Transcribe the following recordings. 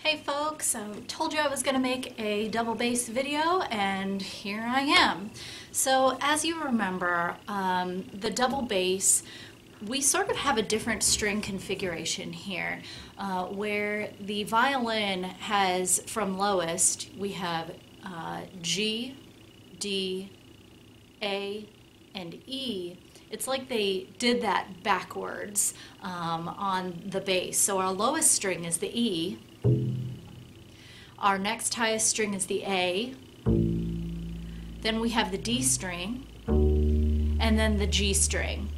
Hey folks, I told you I was going to make a double bass video and here I am. So as you remember, the double bass, we sort of have a different string configuration here where the violin has, from lowest, we have G, D, A, and E. It's like they did that backwards on the bass. So our lowest string is the E. Our next highest string is the A, then we have the D string, and then the G string.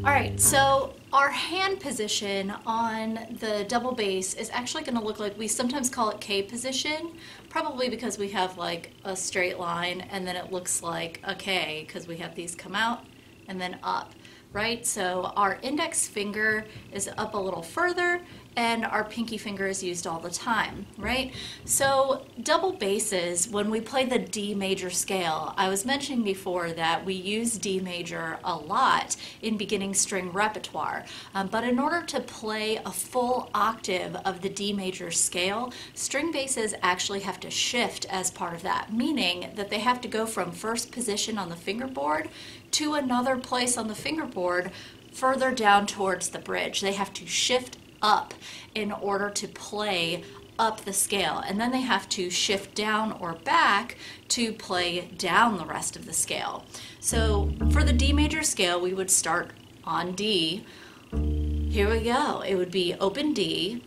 Alright, so our hand position on the double bass is actually going to look like, we sometimes call it K position, probably because we have like a straight line and then it looks like a K because we have these come out and then up. Right? So our index finger is up a little further and our pinky finger is used all the time, right? So double basses, when we play the D major scale, I was mentioning before that we use D major a lot in beginning string repertoire, but in order to play a full octave of the D major scale, string basses actually have to shift as part of that, meaning that they have to go from first position on the fingerboard to another place on the fingerboard further down towards the bridge. They have to shift up in order to play up the scale, and then they have to shift down or back to play down the rest of the scale. So for the D major scale, we would start on D. Here we go. It would be open D,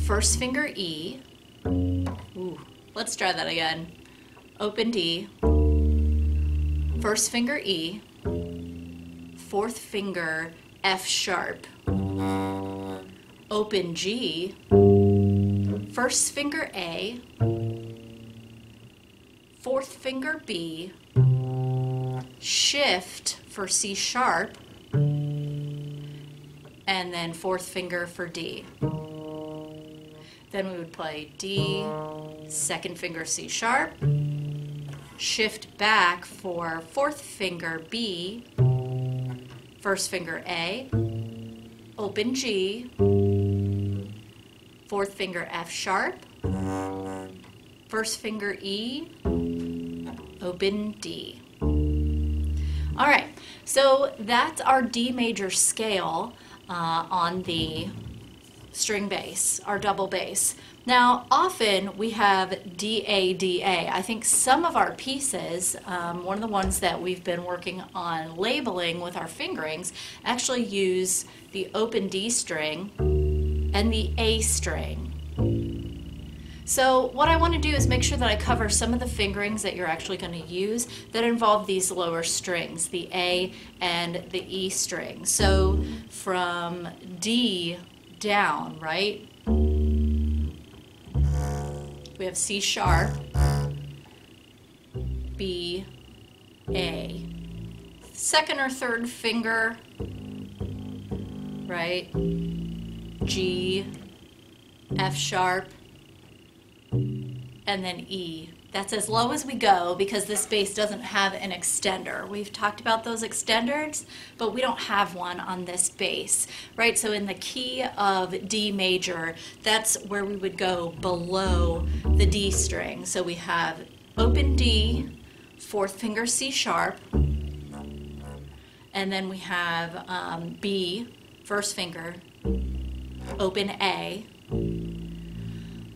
first finger E. Ooh, let's try that again. Open D, first finger E, fourth finger F sharp, open G, first finger A, fourth finger B, shift for C sharp, and then fourth finger for D. Then we would play D, second finger C sharp, shift back for fourth finger B, first finger A, open G, fourth finger F sharp, first finger E, open D. All right, so that's our D major scale on the string bass, our double bass. Now, often we have D-A, D-A. I think some of our pieces, one of the ones that we've been working on labeling with our fingerings, actually use the open D string and the A string. So what I want to do is make sure that I cover some of the fingerings that you're actually going to use that involve these lower strings, the A and the E string. So from D down, right? We have C sharp, B, A. Second or third finger, right? G, F sharp, and then E. That's as low as we go because this bass doesn't have an extender. We've talked about those extenders, but we don't have one on this bass, right? So in the key of D major, that's where we would go below the D string. So we have open D, fourth finger C sharp, and then we have B, first finger, open A.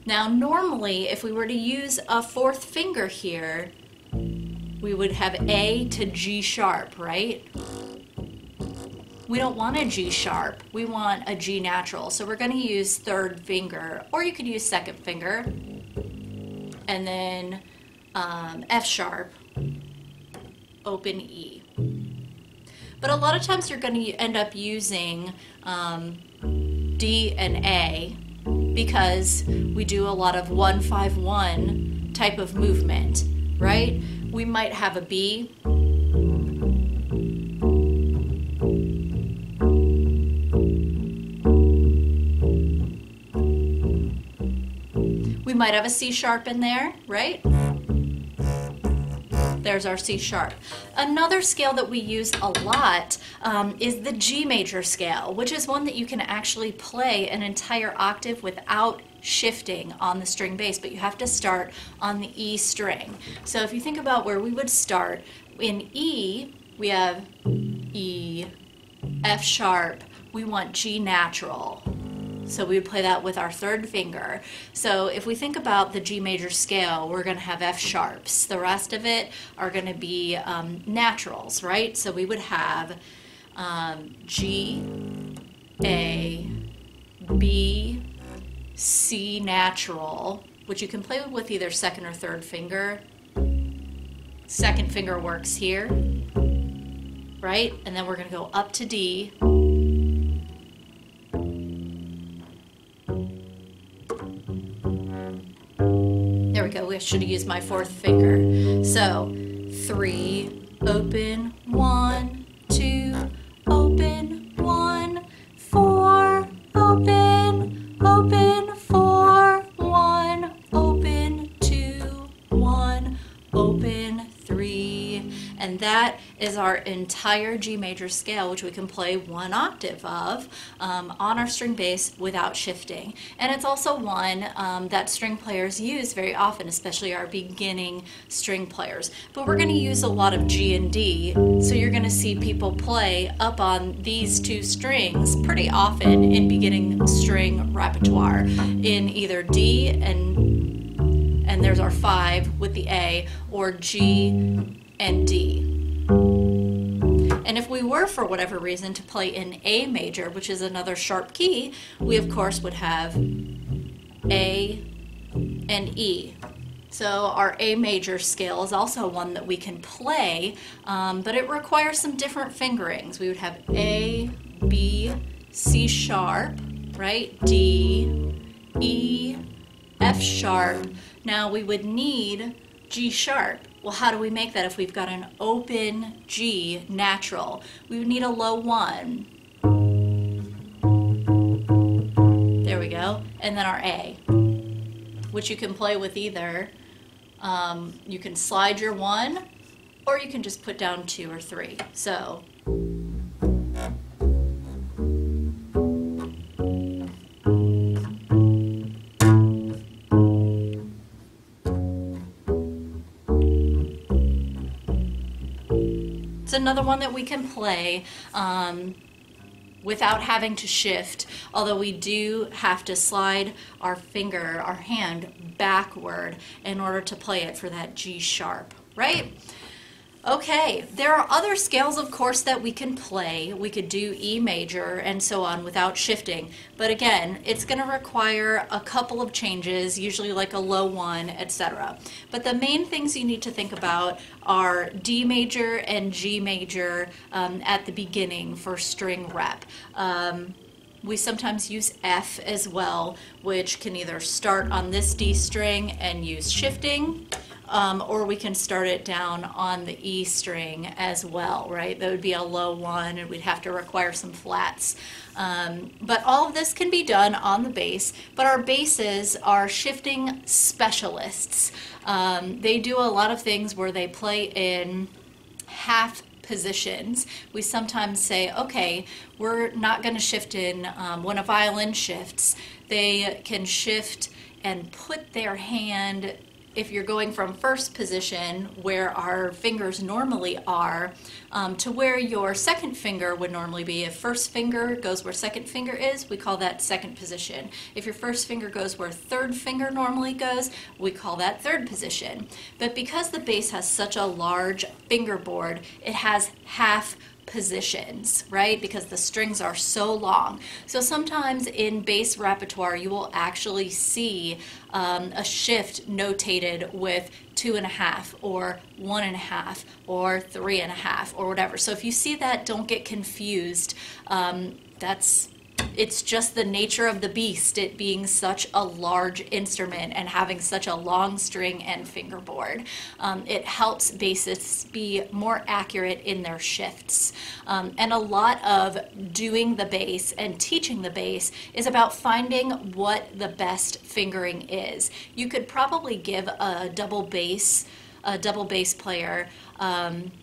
Now normally if we were to use a fourth finger here, we would have A to G sharp, right? We don't want a G sharp, we want a G natural. So we're going to use third finger, or you could use second finger, and then F sharp, open E. But a lot of times you're going to end up using D and A because we do a lot of 1-5-1 type of movement, right? We might have a B, we might have a C sharp in there, right? There's our C sharp. Another scale that we use a lot is the G major scale, which is one that you can actually play an entire octave without shifting on the string bass, but you have to start on the E string. So if you think about where we would start, in E, we have E, F sharp, we want G natural. So we would play that with our third finger. So if we think about the G major scale, we're going to have F sharps. The rest of it are going to be naturals, right? So we would have G, A, B, C natural, which you can play with either second or third finger. Second finger works here, right? And then we're going to go up to D. There we go. We should have used my fourth finger. So 3, open, 1, 2, open, 1, 4, open, open, 4, 1, open, 2, 1, open, 3. And that is our entire G major scale, which we can play one octave of on our string bass without shifting. And it's also one that string players use very often, especially our beginning string players. But we're going to use a lot of G and D, so you're going to see people play up on these two strings pretty often in beginning string repertoire in either D and there's our 5 with the A, or G and D. And if we were, for whatever reason, to play in A major, which is another sharp key, we of course would have A and E. So our A major scale is also one that we can play, but it requires some different fingerings. We would have A, B, C sharp, right? D, E, F sharp. Now we would need G sharp. Well, how do we make that if we've got an open G natural? We would need a low 1. There we go. And then our A, which you can play with either. You can slide your 1, or you can just put down 2 or 3. So it's another one that we can play without having to shift, although we do have to slide our finger, our hand, backward in order to play it for that G sharp, right? Okay, there are other scales, of course, that we can play. We could do E major and so on without shifting. But again, it's going to require a couple of changes, usually like a low 1, etc. But the main things you need to think about are D major and G major at the beginning for string rep. We sometimes use F as well, which can either start on this D string and use shifting, or we can start it down on the E string as well, right? That would be a low 1, and we'd have to require some flats. But all of this can be done on the bass, but our basses are shifting specialists. They do a lot of things where they play in half positions. We sometimes say, okay, we're not going to shift in, when a violin shifts, they can shift and put their hand, if you're going from first position where our fingers normally are, to where your second finger would normally be. If first finger goes where second finger is, we call that second position. If your first finger goes where third finger normally goes, we call that third position. But because the bass has such a large fingerboard, it has half positions, right? Because the strings are so long. So sometimes in bass repertoire, you will actually see a shift notated with 2.5 or 1.5 or 3.5 or whatever. So if you see that, don't get confused. It's just the nature of the beast, it being such a large instrument and having such a long string and fingerboard. It helps bassists be more accurate in their shifts. And a lot of doing the bass and teaching the bass is about finding what the best fingering is. You could probably give a double bass a double bass player,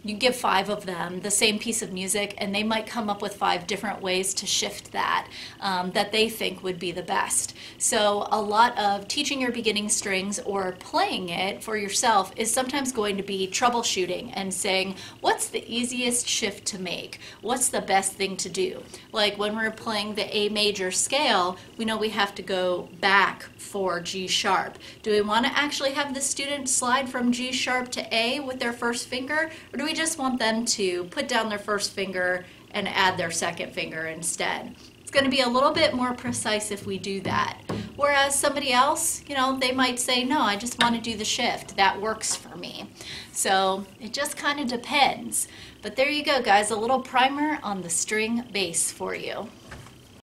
you give 5 of them the same piece of music, and they might come up with 5 different ways to shift that that they think would be the best. So a lot of teaching your beginning strings or playing it for yourself is sometimes going to be troubleshooting and saying, what's the easiest shift to make? What's the best thing to do? Like when we're playing the A major scale, we know we have to go back for G sharp. Do we want to actually have the student slide from G sharp to A with their first finger? Or do we just want them to put down their first finger and add their second finger instead? It's going to be a little bit more precise if we do that. Whereas somebody else, they might say, no, I just want to do the shift. That works for me. So it just kind of depends. But there you go, guys, a little primer on the string bass for you.